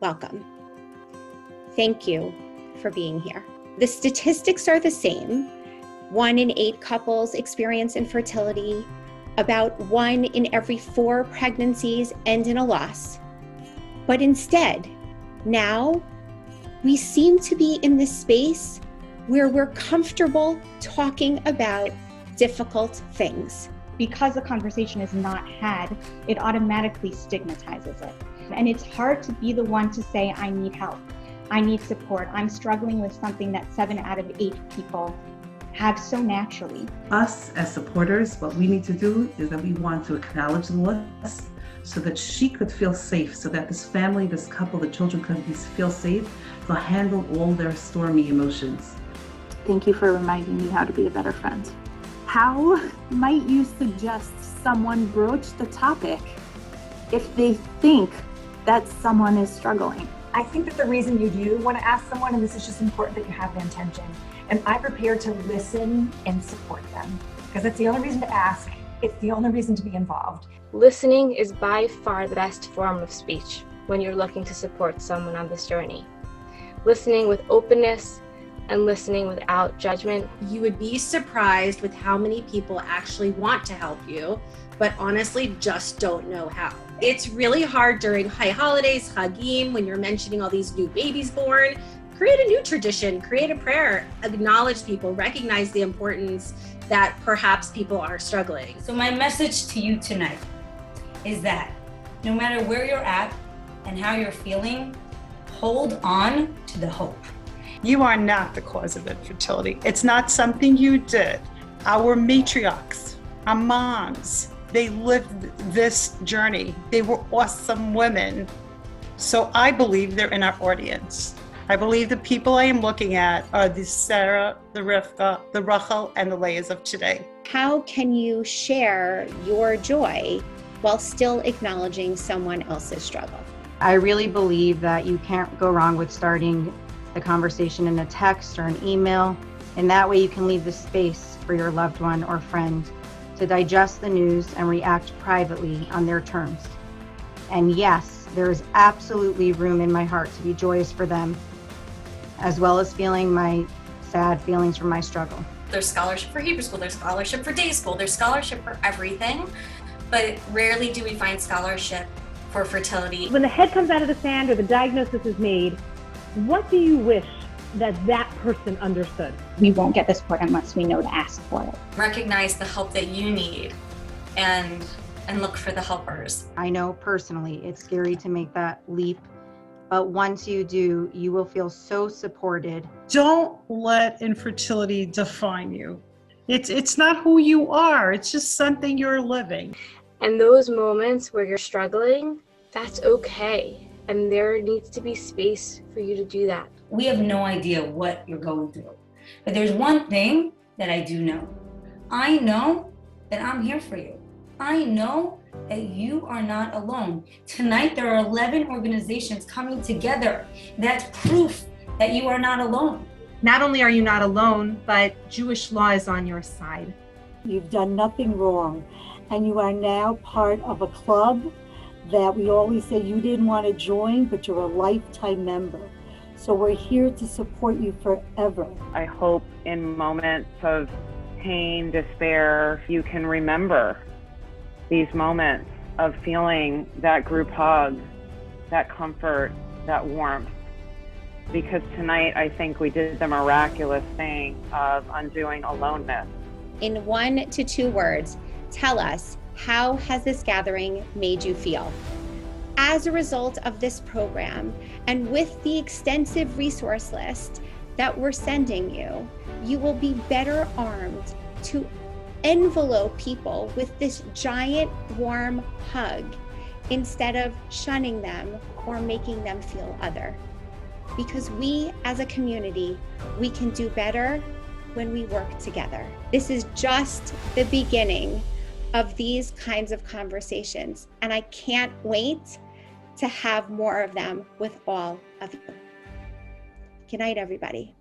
welcome. Thank you for being here. The statistics are the same. 1 in 8 couples experience infertility. About 1 in every 4 pregnancies end in a loss. But instead, now we seem to be in this space where we're comfortable talking about difficult things. Because the conversation is not had, it automatically stigmatizes it. And it's hard to be the one to say, I need help, I need support, I'm struggling with something that 7 out of 8 people have so naturally. Us as supporters, what we need to do is that we want to acknowledge the loss so that she could feel safe, so that this family, this couple, the children could feel safe to handle all their stormy emotions. Thank you for reminding me how to be a better friend. How might you suggest someone broach the topic if they think that someone is struggling? I think that the reason you do want to ask someone, and this is just important that you have the intention, am I prepared to listen and support them? Because that's the only reason to ask. It's the only reason to be involved. Listening is by far the best form of speech when you're looking to support someone on this journey. Listening with openness and listening without judgment. You would be surprised with how many people actually want to help you, but honestly just don't know how. It's really hard during high holidays, Hagim, when you're mentioning all these new babies born. Create a new tradition, create a prayer, acknowledge people, recognize the importance that perhaps people are struggling. So my message to you tonight is that no matter where you're at and how you're feeling, hold on to the hope. You are not the cause of infertility. It's not something you did. Our matriarchs, our moms, they lived this journey. They were awesome women. So I believe they're in our audience. I believe the people I am looking at are the Sarah, the Rivka, the Rachel, and the Leahs of today. How can you share your joy while still acknowledging someone else's struggle? I really believe that you can't go wrong with starting the conversation in a text or an email, and that way you can leave the space for your loved one or friend to digest the news and react privately on their terms. And yes, there is absolutely room in my heart to be joyous for them, as well as feeling my sad feelings from my struggle. There's scholarship for Hebrew school, there's scholarship for day school, there's scholarship for everything, but rarely do we find scholarship for fertility. When the head comes out of the sand or the diagnosis is made, what do you wish that that person understood? We won't get the support unless we know to ask for it. Recognize the help that you need and look for the helpers. I know personally it's scary to make that leap, but once you do, you will feel so supported. Don't let infertility define you. It's not who you are. It's just something you're living. And those moments where you're struggling, that's okay. And there needs to be space for you to do that. We have no idea what you're going through, but there's one thing that I do know. I know that I'm here for you. I know that you are not alone. Tonight, there are 11 organizations coming together. That's proof that you are not alone. Not only are you not alone, but Jewish law is on your side. You've done nothing wrong, and you are now part of a club that we always say you didn't want to join, but you're a lifetime member. So we're here to support you forever. I hope in moments of pain, despair, you can remember these moments of feeling that group hug, that comfort, that warmth. Because tonight, I think we did the miraculous thing of undoing aloneness. In 1 to 2 words, tell us, how has this gathering made you feel? As a result of this program, and with the extensive resource list that we're sending you, you will be better armed to envelope people with this giant warm hug instead of shunning them or making them feel other. Because we as a community, we can do better when we work together. This is just the beginning of these kinds of conversations, and I can't wait to have more of them with all of you. Good night, everybody.